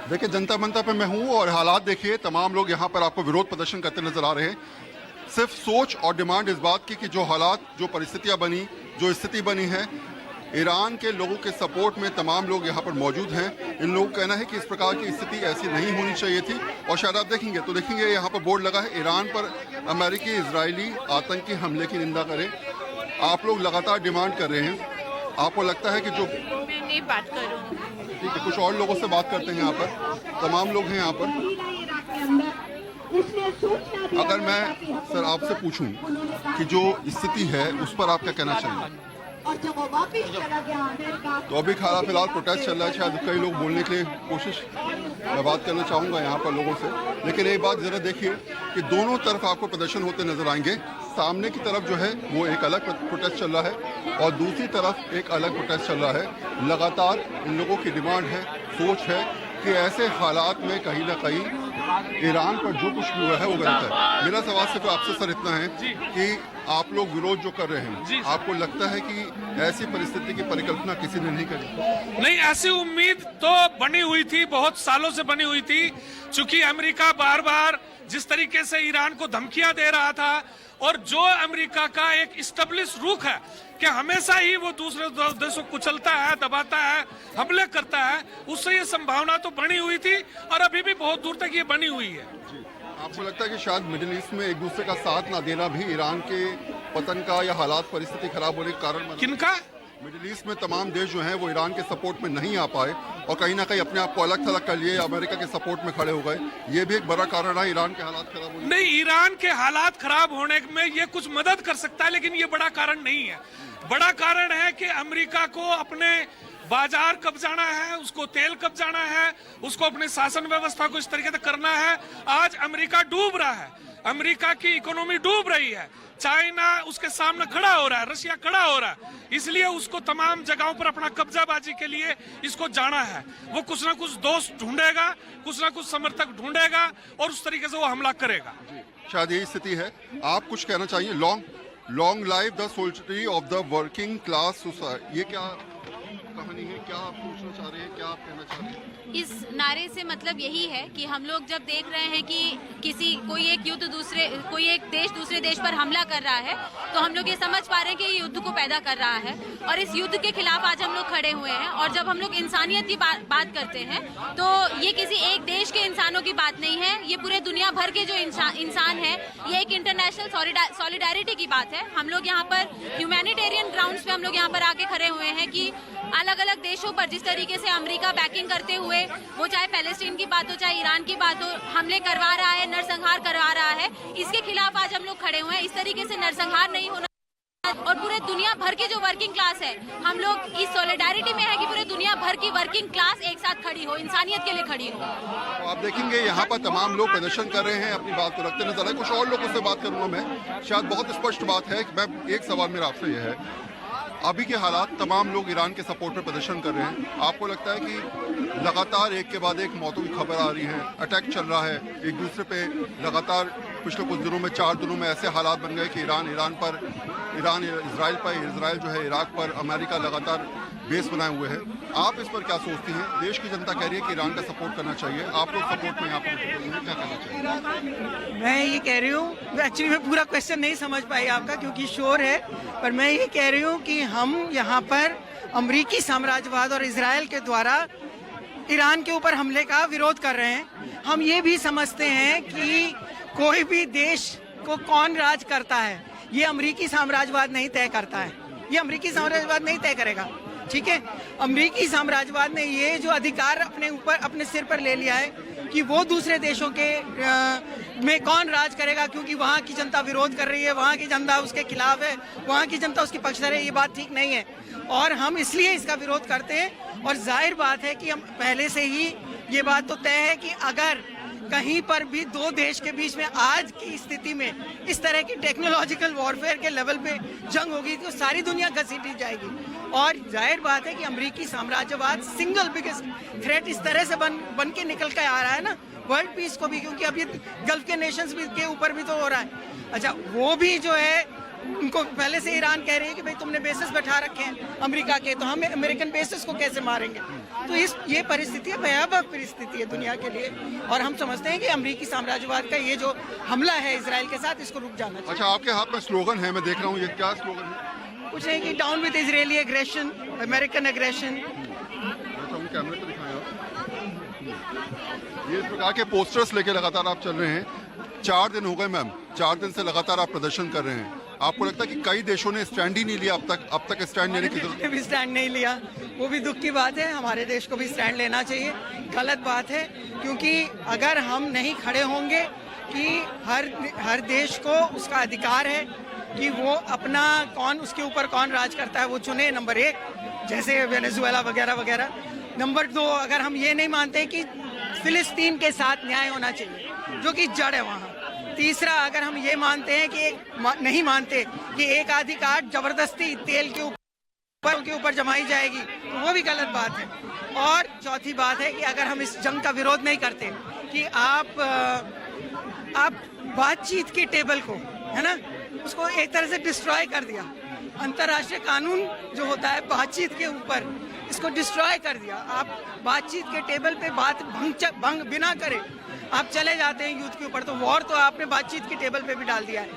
देखिए जनता मंतर पे मैं हूँ और हालात देखिए, तमाम लोग यहाँ पर आपको विरोध प्रदर्शन करते नजर आ रहे हैं। सिर्फ सोच और डिमांड इस बात की कि जो हालात, जो परिस्थितियाँ बनी, जो स्थिति बनी है, ईरान के लोगों के सपोर्ट में तमाम लोग यहाँ पर मौजूद हैं। इन लोगों का कहना है कि इस प्रकार की स्थिति ऐसी नहीं होनी चाहिए थी। और शायद आप देखेंगे यहाँ पर बोर्ड लगा है, ईरान पर अमेरिकी इजरायली आतंकी हमले की निंदा करें। आप लोग लगातार डिमांड कर रहे हैं। आपको लगता है कि जो मैं नहीं बात करूँ, ठीक है, कुछ और लोगों से बात करते हैं। यहाँ पर तमाम लोग हैं यहाँ पर। अगर मैं सर आपसे पूछूं कि जो स्थिति है उस पर आप क्या कहना चाहेंगे? तो अभी फिलहाल प्रोटेस्ट चल रहा है, शायद कई लोग बोलने के लिए कोशिश, मैं बात करना चाहूँगा यहाँ पर लोगों से। लेकिन एक बात ज़रा देखिए कि दोनों तरफ आपको प्रदर्शन होते नजर आएंगे। सामने की तरफ जो है वो एक अलग प्रोटेस्ट चल रहा है और दूसरी तरफ एक अलग प्रोटेस्ट चल रहा है। लगातार इन लोगों की डिमांड है, सोच है कि ऐसे हालात में कहीं ना कहीं ईरान पर जो कुछ भी हुआ है वो गलत है। मेरा सवाल सिर्फ आपसे सर इतना है कि आप लोग विरोध जो कर रहे हैं, आपको लगता है कि ऐसी परिस्थिति की परिकल्पना किसी ने नहीं करी? नहीं, ऐसी उम्मीद तो बनी हुई थी, बहुत सालों से बनी हुई थी। चूंकि अमेरिका बार बार जिस तरीके से ईरान को धमकियां दे रहा था और जो अमेरिका का एक स्टेब्लिश रुख है कि हमेशा ही वो दूसरे देशों को कुचलता है, दबाता है, हमले करता है, उससे ये संभावना तो बनी हुई थी और अभी भी बहुत दूर तक ये बनी हुई है। आपको लगता है कि शायद मिडिल ईस्ट में एक दूसरे का साथ ना देना भी ईरान के पतन का या हालात परिस्थिति खराब होने का कारण बना? किनका? मिडिल ईस्ट में तमाम देश जो हैं वो ईरान के सपोर्ट में नहीं आ पाए और कहीं ना कहीं अपने आप को अलग थलग कर लिए, अमेरिका के सपोर्ट में खड़े हो गए। ये भी एक बड़ा कारण है ईरान के हालात खराब होने? नहीं, ईरान के हालात खराब होने में ये कुछ मदद कर सकता है, लेकिन ये बड़ा कारण नहीं है। बड़ा कारण है कि अमेरिका को अपने बाजार कब्जाना है, उसको तेल कब्जाना है, उसको अपने शासन व्यवस्था को इस तरीके से करना है। आज अमेरिका डूब रहा है, अमेरिका की इकोनॉमी डूब रही है, चाइना उसके सामने खड़ा हो रहा है, रशिया खड़ा हो रहा है, इसलिए उसको तमाम जगहों पर अपना कब्जाबाजी के लिए इसको जाना है। वो कुछ ना कुछ दोस्त ढूंढेगा, कुछ ना कुछ समर्थक ढूंढेगा और उस तरीके से वो हमला करेगा। शायद यही स्थिति है। आप कुछ कहना चाहिए? Long life the soldiery of the working class society, ये क्या कहानी है? क्या आप पूछना चाह रहे हैं, क्या आप कहना चाह रहे हैं? इस नारे से मतलब यही है कि हम लोग जब देख रहे हैं कि कोई एक देश दूसरे देश पर हमला कर रहा है, तो हम लोग ये समझ पा रहे हैं कि ये युद्ध को पैदा कर रहा है और इस युद्ध के खिलाफ आज हम लोग खड़े हुए हैं। और जब हम लोग इंसानियत की बात करते हैं तो ये किसी एक देश के इंसानों की बात नहीं है, ये पूरे दुनिया भर के जो इंसान है, ये एक इंटरनेशनल सॉलिडारिटी की बात है। हम लोग यहाँ पर ह्यूमैनिटेरियन ग्राउंड्स पे हम लोग यहाँ पर आके खड़े हुए हैं कि अलग अलग देशों पर जिस तरीके से अमेरिका बैकिंग करते हुए, वो चाहे पैलेस्टीन की बात हो चाहे ईरान की बात हो, हमले करवा रहा है, नरसंहार करवा रहा है, इसके खिलाफ आज हम लोग खड़े हुए हैं। इस तरीके से नरसंहार नहीं होना और पूरे दुनिया भर की जो वर्किंग क्लास है, हम लोग इस सॉलिडारिटी में है कि पूरे दुनिया भर की वर्किंग क्लास एक साथ खड़ी हो, इंसानियत के लिए खड़ी हो। तो आप देखेंगे यहाँ पर तमाम लोग प्रदर्शन कर रहे हैं, अपनी बात को रखते नजर आए। कुछ और लोगों से बात करूंगा मैं। शायद बहुत स्पष्ट बात है कि मैं एक सवाल मेरा आपसे यह है, अभी के हालात, तमाम लोग ईरान के सपोर्ट में प्रदर्शन कर रहे हैं। आपको लगता है कि लगातार एक के बाद एक मौतों की खबर आ रही है, अटैक चल रहा है एक दूसरे पे लगातार, पिछले कुछ दिनों में 4 दिनों में ऐसे हालात बन गए कि ईरान इजराइल जो है इराक पर, अमेरिका लगातार बेस बनाए हुए है। आप इस पर क्या सोचती हैं? देश की जनता कह रही है कि ईरान का सपोर्ट करना चाहिए, आप लोग सपोर्ट में यहाँ पर क्या करना चाहिए? मैं ये कह रही हूँ, एक्चुअली मैं पूरा क्वेश्चन नहीं समझ पाई आपका क्योंकि शोर है, पर मैं ये कह रही हूँ कि हम यहाँ पर अमेरिकी साम्राज्यवाद और इजराइल के द्वारा ईरान के ऊपर हमले का विरोध कर रहे हैं। हम ये भी समझते हैं कि कोई भी देश को कौन राज करता है ये अमेरिकी साम्राज्यवाद नहीं तय करता है, ये अमेरिकी साम्राज्यवाद नहीं तय करेगा। ठीक है, अमेरिकी साम्राज्यवाद ने ये जो अधिकार अपने सिर पर ले लिया है कि वो दूसरे देशों के में कौन राज करेगा, क्योंकि वहाँ की जनता विरोध कर रही है, वहाँ की जनता उसके खिलाफ है, वहाँ की जनता उसकी पक्षधर है। ये बात ठीक नहीं है और हम इसलिए इसका विरोध करते हैं। और जाहिर बात है कि हम पहले से ही ये बात तो तय है कि अगर कहीं पर भी दो देश के बीच में आज की स्थिति में इस तरह की टेक्नोलॉजिकल वॉरफेयर के लेवल पे जंग होगी तो सारी दुनिया घसीटी जाएगी। और जाहिर बात है कि अमेरिकी साम्राज्यवाद सिंगल बिगेस्ट थ्रेट इस तरह से बन के निकल के आ रहा है ना वर्ल्ड पीस को भी, क्योंकि अब ये गल्फ के नेशंस भी के ऊपर भी तो हो रहा है। अच्छा, वो भी जो है उनको पहले से ईरान कह रही है कि भाई तुमने बेसिस बैठा रखे हैं अमेरिका के, तो हम अमेरिकन बेसिस को कैसे मारेंगे। तो ये परिस्थिति है, भयावह परिस्थिति है दुनिया के लिए, और हम समझते हैं कि अमेरिकी साम्राज्यवाद का ये जो हमला है इसराइल के साथ, इसको रुक जाना चाहिए। अच्छा, आपके हाथ में स्लोगन है, मैं देख रहा हूँ, ये क्या स्लोगन है? कुछ नहीं कि down with Israeli aggression, American aggression. कैमरे पे दिखाएं आप। ये इस प्रकार के पोस्टर्स लेके लगातार आप चल रहे हैं। 4 दिन हो गए मैम, 4 दिन से लगातार आप प्रदर्शन कर रहे हैं। आपको लगता है कि कई देशों ने स्टैंड ही नहीं लिया अब तक स्टैंड लेने की जरूरत? भी स्टैंड नहीं लिया, वो भी दुख की बात है। हमारे देश को भी स्टैंड लेना चाहिए। गलत बात है, क्योंकि अगर हम नहीं खड़े होंगे कि हर देश को उसका अधिकार है कि वो अपना उसके ऊपर कौन राज करता है वो चुने, नंबर 1, जैसे वेनेजुएला वगैरह वगैरह। नंबर 2, अगर हम ये नहीं मानते कि फिलिस्तीन के साथ न्याय होना चाहिए, जो कि जड़ है वहाँ। तीसरा, अगर हम ये मानते हैं कि नहीं मानते कि एक आधी काट जबरदस्ती तेल के ऊपर जमाई जाएगी, तो वो भी गलत बात है। और चौथी बात है कि अगर हम इस जंग का विरोध नहीं करते कि आप बातचीत के टेबल को, है ना, उसको एक तरह से डिस्ट्रॉय कर दिया। अंतर्राष्ट्रीय कानून जो होता है बातचीत के ऊपर, इसको डिस्ट्रॉय कर दिया। आप बातचीत के टेबल पे बात भंग बिना करे आप चले जाते हैं युद्ध के ऊपर, तो वॉर तो आपने बातचीत के टेबल पे भी डाल दिया है।